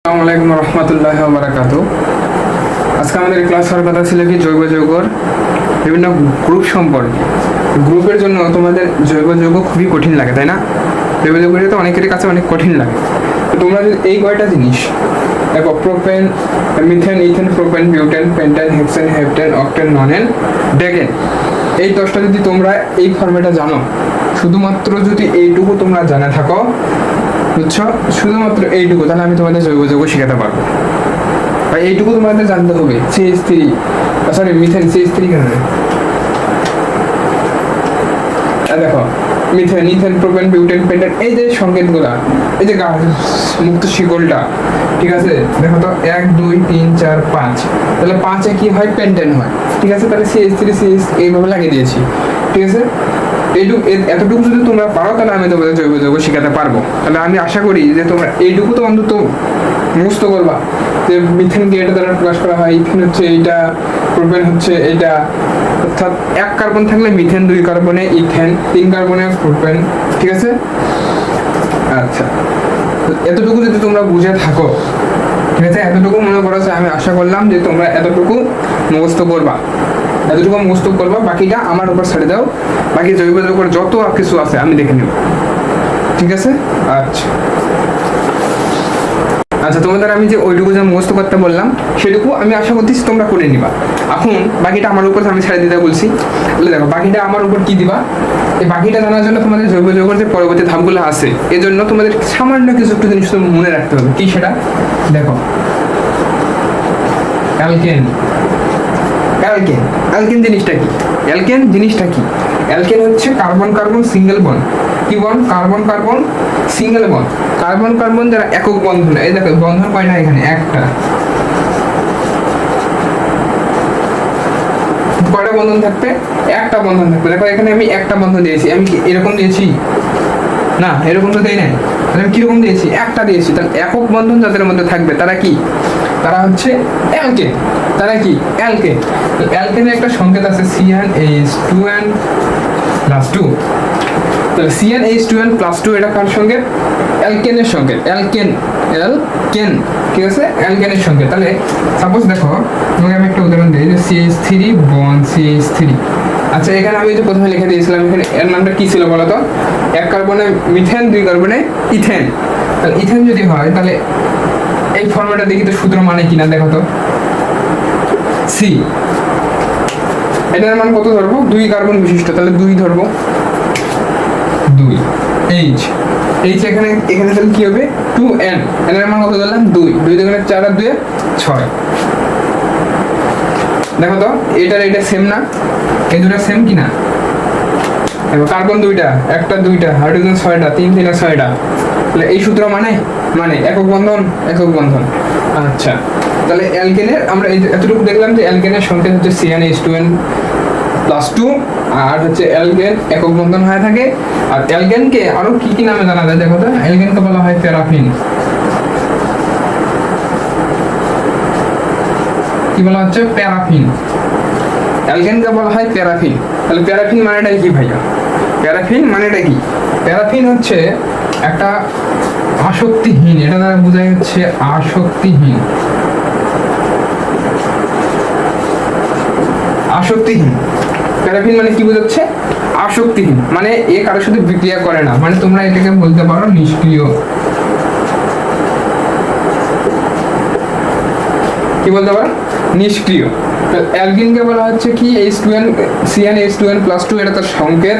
আসসালামু আলাইকুম রহমতুল্লাহি ওয়া বারাকাতুহু। আজকে আমাদের ক্লাস হওয়ার কথা ছিল কি জৈব যৌগর বিভিন্ন গ্রুপ সম্পর্কে। গ্রুপের জন্য তোমাদের জৈব যৌগ খুবই কঠিন লাগে, তাই না? জৈব যৌগটা তো অনেকের কাছে অনেক কঠিন লাগে। তো তোমরা যদি এই কয়টা জিনিস দেখো, propane, methane, ethane, propane, butane, pentane, hexane, heptane, octane, nonane, decane, এই 10টা যদি তোমরা এই ফর্মেটে জানো, শুধুমাত্র যদি এইটুকু তোমরা জানা থাকো, বুঝছো, শুধুমাত্র এইটুকু, তাহলে আমি তোমাদের জৈব যৌগ শেখাতে পারবো। ভাই এইটুকু তোমাদের জানতে হবে। CH3, সরি মিথেন, CH3 কেন দেখো, methane, ethane, propane, butane, pentane, এই যে সংকেতগুলা, এই যে মুক্ত শিকলটা, ঠিক আছে? দেখো তো 1 2 3 4 5, তাহলে 5-এ কি হয়? পেন্টেন হয়, ঠিক আছে? তাহলে CH3 CH এইভাবে লাগিয়ে দিয়েছি, ঠিক আছে? এতটুকু যদি তোমরা পারো, তাহলে আমি তোমাদের জৈব যৌগ শেখাতে পারবো। তাহলে আমি আশা করি যে তোমরা এইটুকু তো অন্তত মুখস্থ করবা, যে মিথেনকে এটা দ্বারা প্রকাশ করা হয়, ইথেন হচ্ছে এইটা, প্রোপেন হচ্ছে এইটা, অর্থাৎ 1 কার্বন থাকলে মিথেন, 2 কার্বনে ইথেন, 3 কার্বনে প্রোপেন, ঠিক আছে? আচ্ছা, এতটুকু যদি তোমরা বুঝে থাকো, ঠিক আছে, এতটুকু মনে করো, যে আমি আশা করলাম যে তোমরা এতটুকু মুখস্থ করবা, এতটুকু মুখস্থ করবা, বাকিটা আমার উপর ছেড়ে দাও। বাকি জৈব যৌগের যত কিছু আছে আমি দেখে নেব, ঠিক আছে? আচ্ছা আচ্ছা, তোমাদের আমি যে ওইটুকু যে মুখস্থ করতে বললাম, সেটুকু আমি আশা করতেছি তোমরা করে নিবা। এখন বাকিটা আমার উপর আমি ছেড়ে দিতে বলছি, বলে দেখো বাকিটা আমার উপর কি দিবা। এই বাকিটা জানার জন্য তোমাদের জৈব যৌগের যে পরবর্তী ধাপগুলো আছে, এই জন্য তোমাদের সামান্য কিছু একটু জিনিস মনে রাখতে হবে। কি সেটা? দেখো, অ্যালকেন, অ্যালকেন, অ্যালকেন জিনিসটা কি? অ্যালকেন জিনিসটা কি? অ্যালকেন হচ্ছে কার্বন কার্বন সিঙ্গেল বন্ড। কি bond? Carbon carbon single bond. Carbon carbon যারা একক বন্ধন, এই দেখো বন্ধন কয়টা এখানে? একটা। কয়টা বন্ধন থাকবে? একটা বন্ধন থাকবে। দেখো এখানে আমি একটা বন্ধন দিয়েছি। আমি কি এরকম দিয়েছি? না, এরকম তো দেই নাই। তাহলে আমি কিরকম দিয়েছি? একটা দিয়েছি। তাহলে একক বন্ধন যাদের মধ্যে থাকবে তারা কি? তারা হচ্ছে অ্যালকেন। তারা কি? অ্যালকেন। তো অ্যালকেনের একটা সংকেত আছে CnH2n+2। তাহলে CnH2n+2 এটা কার সংকেত? অ্যালকেনের সংকেত। অ্যালকেন, অ্যালকেন, ঠিক আছে? অ্যালকেনের সংকেত। তাহলে সাপোজ দেখো, তোমাকে আমি একটা উদাহরণ দিই, যে CH3 বন্ড CH3। আচ্ছা, এখানে আমি যে প্রথমে লিখে দিয়েছিলাম, এখানে এর নামটা কি ছিল বলো তো? 1 কার্বনে মিথেন, 2 কার্বনে ইথেন। তাহলে ইথেন যদি হয়, তাহলে এই ফর্মুলাটা দেখি তো সূত্র মানে কিনা, দেখো তো। C, এটার মান কত ধরবো? 2 কার্বন বিশিষ্ট, তাহলে 2 ধরবো। 2 H, H এখানে তাহলে কি হবে? 2N, এর মান কত ধরলাম? 2 2 দুগুণে 4 আর 2 6। দেখো তো এটা সেম না? এই দুটো সেম কিনা? কার্বন 2টা, একটা 2টা, হাইড্রোজেন 6টা, 3 3 6টা। তাহলে এই সূত্র মানে একক বন্ধন, একক বন্ধন। আচ্ছা, তাহলে অ্যালকেনের আমরা এতটুকু দেখলাম যে অ্যালকেনের সংকেত হচ্ছে CnH2n+2, আর হচ্ছে অ্যালকেন একক বন্ধন হয়ে থাকে। আর অ্যালকেনকে আরো কি কি নামে জানা যায় দেখো তো? অ্যালকেনকে বলা হয় প্যারাফিন। কি বলা হচ্ছে? প্যারাফিন। অ্যালকেনকে বলা হয় প্যারাফিন। তাহলে প্যারাফিন মানেটা কি ভাইয়া? প্যারাফিন মানেটা কি? প্যারাফিন হচ্ছে একটা আসক্তিহীন, এটা দ্বারা বোঝায় হচ্ছে আসক্তিহীন। আসক্তিহীন। প্যারাফিন মানে কি বোঝাচ্ছে? আসক্তিহীন, মানে এ কারোর সাথে বিক্রিয়া করে না, মানে তোমরা এটাকে বলতে পারো নিষ্ক্রিয়। কি বলতে পারো? নিষ্ক্রিয়। অ্যালকিনকে বলা হচ্ছে কি? CnH2n+2, এটা তার সংকেত।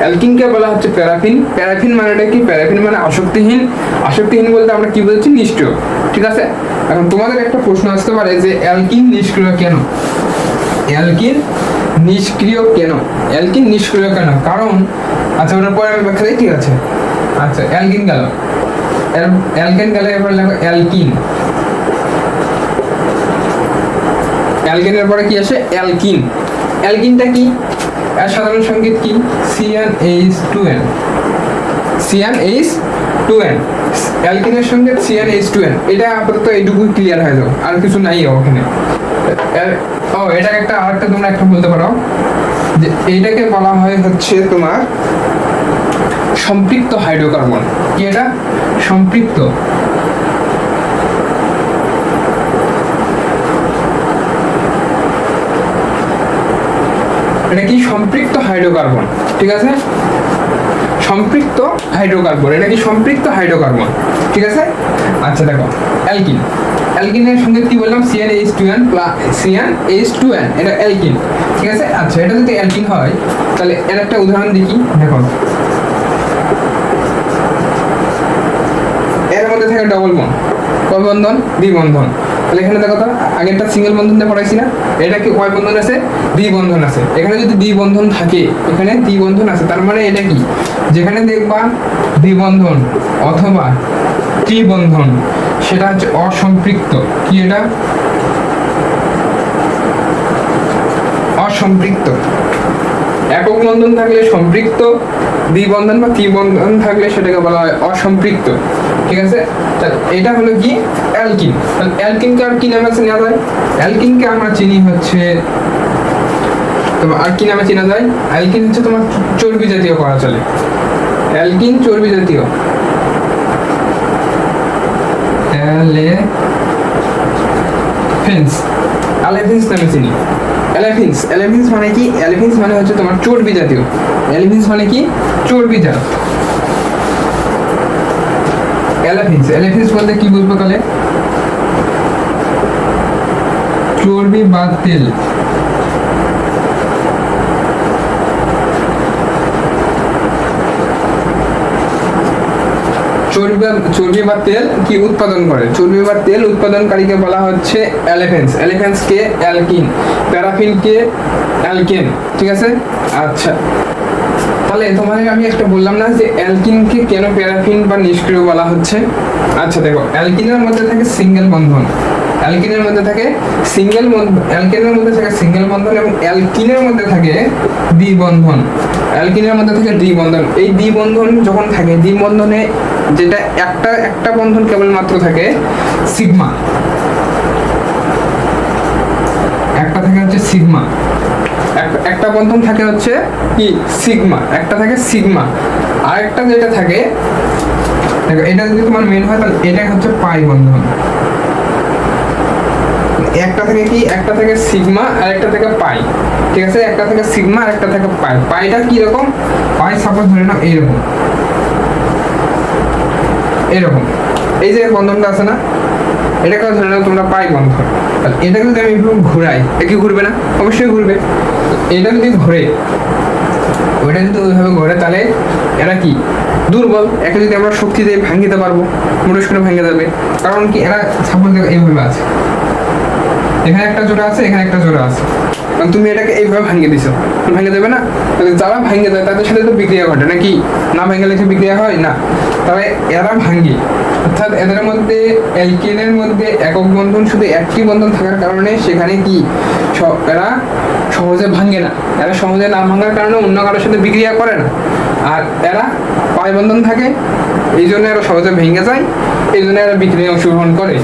অ্যালকিনকে বলা হচ্ছে প্যারাফিন। প্যারাফিন মানেটা কি? প্যারাফিন মানে আসক্তিহীন। আসক্তিহীন বলতে আমরা কি বলছি? নিষ্ক্রিয়, ঠিক আছে? এখন তোমাদের একটা প্রশ্ন আসতে পারে যে অ্যালকিন নিষ্ক্রিয় কেন? অ্যালকিন নিষ্ক্রিয় কেন? অ্যালকিন নিষ্ক্রিয় কেন? কারণ, আচ্ছা ওটার পরে আমি ব্যাখ্যা দিই, ঠিক আছে? আচ্ছা, অ্যালকিন গেল, অ্যালকেন গেলে এবার লেখো অ্যালকিন। অ্যালকেনের পরে কি আসে? অ্যালকিন। অ্যালকিনটা কি? এর সাধারণ সংকেত কি? CnH2n। CnH2n, অ্যালকিনের সংকেত CnH2n। এটা আপাতত এইটুকু ক্লিয়ার হয়ে যাও, আর কিছু নাই ওখানে। এটা একটা আরেকটা তোমরা একটা বলতে পারো, যে এইটাকে বলা হয় হচ্ছে তোমার সম্পৃক্ত হাইড্রোকার্বন। কি এটা? সম্পৃক্ত এটা কি সম্পৃক্ত হাইড্রোকার্বন, ঠিক আছে, সম্পৃক্ত হাইড্রোকার্বন, এটা কি সম্পৃক্ত হাইড্রোকার্বন, ঠিক আছে। আচ্ছা দেখো অ্যালকিন, অ্যালকিনের সঙ্গে কি বললাম CnH2n প্লাস CnH2n, এটা অ্যালকিন, ঠিক আছে। আচ্ছা এটা যদি অ্যালকিন হয় তাহলে এর একটা উদাহরণ দেখি, দেখো এর মধ্যে থাকে ডবল বন্ড, কয় বন্ধন, দ্বিবন্ধন। তাহলে এখানে দেখো তো আগেরটা সিঙ্গেল বন্ধন দিয়ে পড়াইছি না, এটা কি কয় বন্ধন আছে, দ্বিবন্ধন আছে। এখানে যদি দ্বিবন্ধন থাকে, এখানে দ্বিবন্ধন আছে, তার মানে এটা কি, যেখানে দেখবা দ্বিবন্ধন অথবা ত্রিবন্ধন সেটা হচ্ছে অসম্পৃক্ত। কি এটা, অসম্পৃক্ত। একক বন্ধন থাকলে সম্পৃক্ত, দ্বিবন্ধন বা ত্রিবন্ধন থাকলে সেটাকে বলা হয় অসম্পৃক্ত, ঠিক আছে। তাহলে এটা হলো কি অ্যালকিন। তাহলে অ্যালকিনকে আর কি নামে চেনা যায়, অ্যালকিনকে আমরা চিনি হচ্ছে তোমার আর কি নামে চেনা যায়, অ্যালকিন হচ্ছে তোমার চর্বি জাতীয় করা চলে, অ্যালকিন চর্বি জাতীয়, অ্যালেফিন্স নামে চিনি। অ্যালেফিন্স মানে কি, অ্যালেফিন্স মানে হচ্ছে তোমার চর্বি জাতীয়, অ্যালেফিন্স মানে কি চর্বি জাত। অ্যালেফিন্স বলতে কি বুঝবো তাহলে, চর্বি বা তেল, চর্বি বা তেল কি উৎপাদন করে, চর্বি বা তেল উৎপাদনকারীকে বলা হচ্ছে অ্যালেফেন্স। অ্যালেফেন্সকে অ্যালকিন, প্যারাফিনকে অ্যালকেন, ঠিক আছে। আচ্ছা তাহলে তোমাদের আমি একটা বললাম না যে অ্যালকিনকে কেন প্যারাফিন বা নিষ্ক্রিয় বলা হচ্ছে। আচ্ছা দেখো অ্যালকিনের মধ্যে থাকে সিঙ্গেল বন্ধন, অ্যালকিনের মধ্যে থাকে সিঙ্গেল বন্ধন, অ্যালকেনের মধ্যে থাকে সিঙ্গেল বন্ধন এবং অ্যালকিনের মধ্যে থাকে দ্বিবন্ধন, অ্যালকিনের মধ্যে থাকে দ্বিবন্ধন। এই দ্বিবন্ধন যখন থাকে, দ্বিবন্ধনে যেটা একটা বন্ধন কেবলমাত্র থাকে সিগমা, একটা থাকে হচ্ছে সিগমা, একটা বন্ধন থাকে হচ্ছে কি সিগমা, একটা থাকে সিগমা, আরেকটা যেটা থাকে দেখো এটা যদি তোমার মেন হয় তাহলে এটা হচ্ছে পাই বন্ধন। একটা থেকে কি, একটা থেকে সিগমা আর একটা থেকে পাই, ঠিক আছে, একটা থেকে সিগমা আর একটা থেকে পাই। পাইটা কি রকম, পাই সাপোজ ধরে নাও এইরকম, এরকম এই যে বন্ধনটা আছে না, এটাকে ধরে নাও তোমরা পাই বন্ধন। তাহলে এটাকে যদি আমি এরকম ঘুরাই, এটা কি ঘুরবে না, অবশ্যই ঘুরবে। এটা যদি ঘুরে, ওইটা যদি ওইভাবে ঘুরে তাহলে এরা কি দুর্বল, একে যদি আমরা শক্তি দিয়ে ভাঙিতে পারবো, মোটস করে ভেঙে যাবে। কারণ কি এরা সাপোজ দেখো এইভাবে আছে, এখানে একটা জোড়া আছে, এখানে একটা জোড়া আছে, কারণ তুমি এটাকে এইভাবে ভাঙিয়ে দিছো, ভেঙে দেবে না। তাহলে যারা ভাঙে যায় তাদের সাথে তো বিক্রিয়া ঘটে নাকি, না ভেঙে লিখে বিক্রিয়া হয় না, তবে এরা ভাঙে। অর্থাৎ এদের মধ্যে অ্যালকেনের মধ্যে একক বন্ধন শুধু একটি বন্ধন থাকার কারণে সেখানে কি এরা সহজে ভাঙে না, এরা সহজে না ভাঙার কারণে অন্য কারোর সাথে বিক্রিয়া করে না। আর এরা পাই বন্ধন থাকে, এই জন্য এরা সহজে ভেঙে যায়, এই জন্য এরা বিক্রিয়ায় অংশগ্রহণ করে।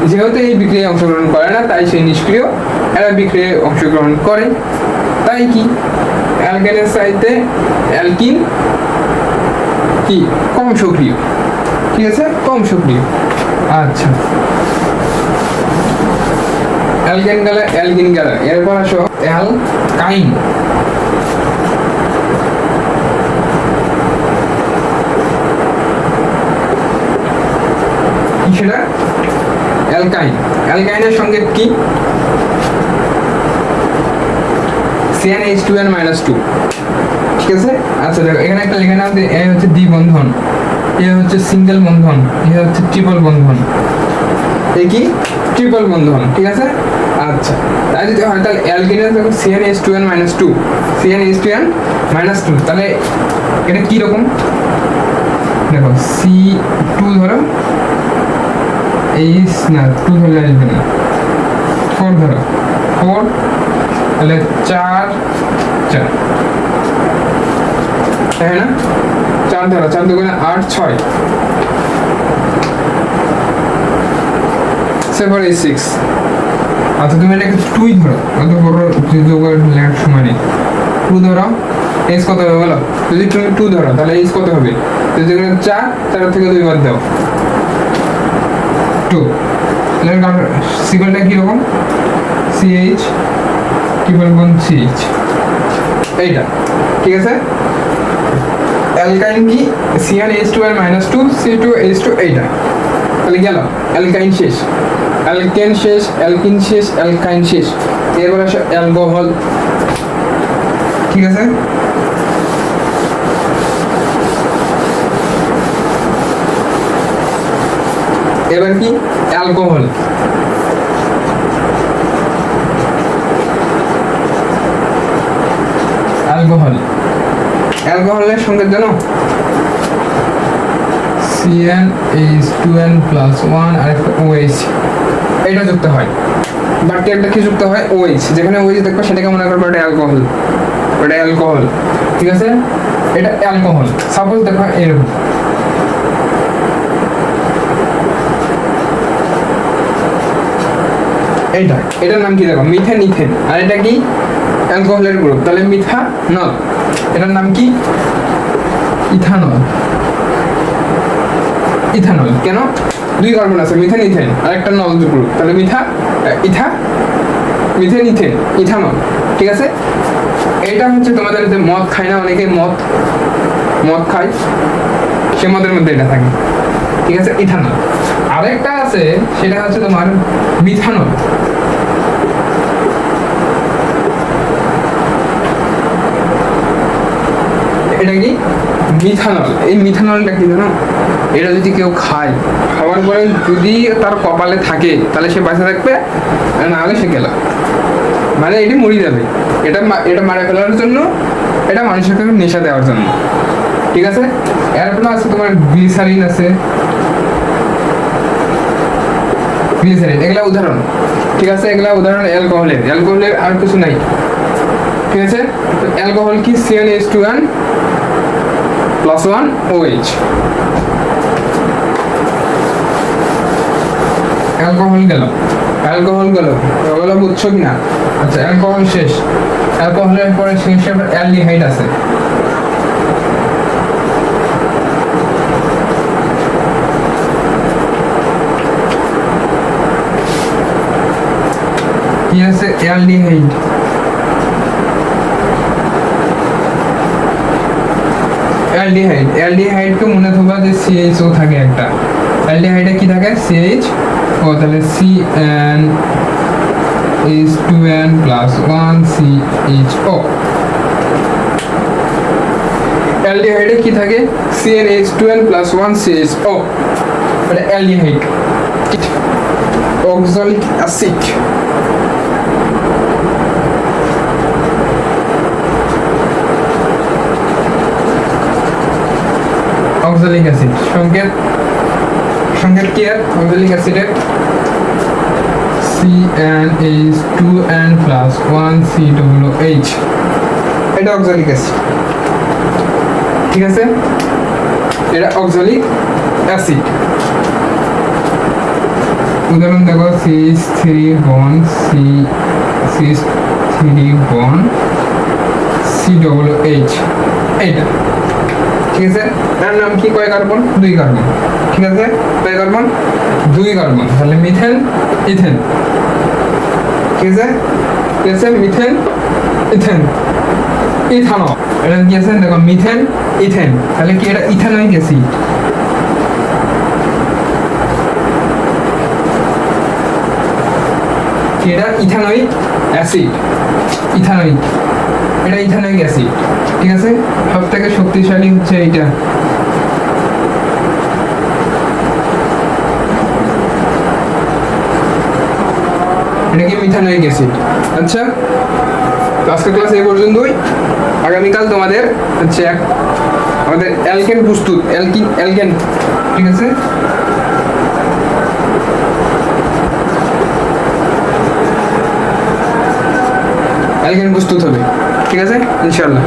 যেহেতু এই বিক্রিয়ায় অংশগ্রহণ করে না তাই সেই নিষ্ক্রিয়, এরা বিক্রিয়ায় অংশগ্রহণ করে। তাই কি অ্যালকেনের চাইতে অ্যালকিন কি কম সক্রিয়, ঠিক আছে, কম সক্রিয়। আচ্ছা অ্যালকেন গেলে অ্যালকিন গেলে, এরপর আসো অ্যালকাইন। কি সেটা, অ্যালকাইন। অ্যালকাইনের সঙ্গে কি CnH2n-2, ঠিক আছে। আচ্ছা দেখো এখানে একটা লেখা নাম, এ হচ্ছে দ্বিবন্ধন, এ হচ্ছে সিঙ্গেল বন্ধন, এ হচ্ছে ট্রিপল বন্ধন, এই কি ট্রিপল বন্ধন, ঠিক আছে। আচ্ছা তাই যদি হয় তাহলে অ্যালকিনের দেখো CnH2n-2, CnH2n-2, তাহলে এটা কি রকম দেখো C2 ধরো, এইচ না 2 ধরলে আসবে না, 4 ধরো, 4 তাহলে 4 তাই না, 4 ধরো, 4 দুগুণে 8 6 7 8 6। আচ্ছা তুমি এটাকে 2 ধরো, অত বড় লেখার সময় নেই, 2 ধরো, এইচ কত হবে বলো, যদি তুমি 2 ধরো তাহলে এইচ কত হবে, যদি 4 4 থেকে 2 বাদ দাও 2, তাহলে সিগন্যালটা কিরকম CH ট্রিপল বন্ড CH, এইটা, ঠিক আছে। অ্যালকাইন কি CnH2 মাইনাস 2 C2H2 এইটা, তাহলে গেল অ্যালকাইন শেষ, অ্যালকেন শেষ, অ্যালকিন শেষ, অ্যালকাইন শেষ, এরপর আসে অ্যালকোহল, ঠিক আছে। এবার কি অ্যালকোহল, অ্যালকোহল, অ্যালকোহলের সঙ্গে জানো CnH2n প্লাস 1 আর একটা OH, এটা যুক্ত হয়, বাকি একটা কি যুক্ত হয় OH, যেখানে OH দেখবে সেটাকে মনে করবে এটা অ্যালকোহল, এটা অ্যালকোহল, ঠিক আছে। এটা অ্যালকোহল, সাপোজ দেখো এরকম, এইটা, এটার নাম কি দেখো মিথেন, ইথেন, আর এটা কি অ্যালকোহলের গ্রুপ, তাহলে মিথানল, এটার নাম কি ইথানল, ইথানল। কেন? দুই কার্বন আছে, মিথেন ইথেন, আর একটা নল গ্রুপ, তাহলে মিথেন ইথেন, ইথানল, ঠিক আছে। এটা হচ্ছে তোমাদের যে মদ খায় না অনেকে, মদ খায়, সে মদের মধ্যে এটা থাকে, ঠিক আছে, ইথানল। আরেকটা আছে সেটা হচ্ছে তোমার মিথানল, এটা কি মিথানল। এই মিথানলটা কি জানো, এটা যদি কেউ খায়, খাওয়ার পরে যদি তার কপালে থাকে তাহলে সে বাঁচে থাকবে, আর না হলে সে গেল, মানে এটি মরে যাবে। এটা মারা ফেলার জন্য, এটা মানুষের নেশা দেওয়ার জন্য, ঠিক আছে। এরপরে আছে তোমার গ্লিসারিন আছে, গ্লিসারিন, এগুলা উদাহরণ, ঠিক আছে, এগুলা উদাহরণ অ্যালকোহলের, অ্যালকোহলের আর কিছু নাই, ঠিক আছে। অ্যালকোহল কি CnH2n প্লাস 1 OH, অ্যালকোহল গেল, অ্যালকোহল গেল, ওগুলো বুঝছো কিনা? আচ্ছা, অ্যালকোহল শেষ, অ্যালকোহলের পরে শেষ অ্যালডিহাইড আছে, কি আছে অ্যালডিহাইড, অ্যালডিহাইড, অ্যালডিহাইডকে মনে থাকবা যে CHO থাকে একটা, অ্যালডিহাইডে কি থাকে CHO, তাহলে CnH2n প্লাস 1 CHO, অ্যালডিহাইডে কি থাকে CnH2n প্লাস 1 CHO, এটা aldehyde. Oxalic acid, oxalic acid, সংকেত কি আর অক্সালিক অ্যাসিডের CnH2n প্লাস 1 COOH, এটা অক্সালিক অ্যাসিড, ঠিক আছে, এটা অক্সালিক অ্যাসিড। উদাহরণ দেখো CH3 bond CH3 bond COOH, এইটা, ঠিক আছে। এর নাম কি, কয় কার্বন? 2 কার্বন, ঠিক আছে, কয় কার্বন? 2 কার্বন, তাহলে মিথেন ইথেন, ঠিক আছে, ঠিক আছে, মিথেন ইথেন, ইথানল, এটা কি আছে দেখো মিথেন ইথেন, তাহলে কি এটা ইথানোয়িক অ্যাসিড, এটা ইথানোয়িক অ্যাসিড, ইথানোয়িক, এটা ইথানোয়িক অ্যাসিড, ঠিক আছে। সব থেকে শক্তিশালী হচ্ছে এইটা, এটা কি মিথানোয়িক অ্যাসিড। আচ্ছা, আজকের ক্লাস এই পর্যন্তই। আগামীকাল তোমাদের হচ্ছে আমাদের অ্যালকেন প্রস্তুত, অ্যালকেন, ঠিক আছে। অ্যালকেন প্রস্তুত হবে, ঠিক আছে, ইনশাআল্লাহ।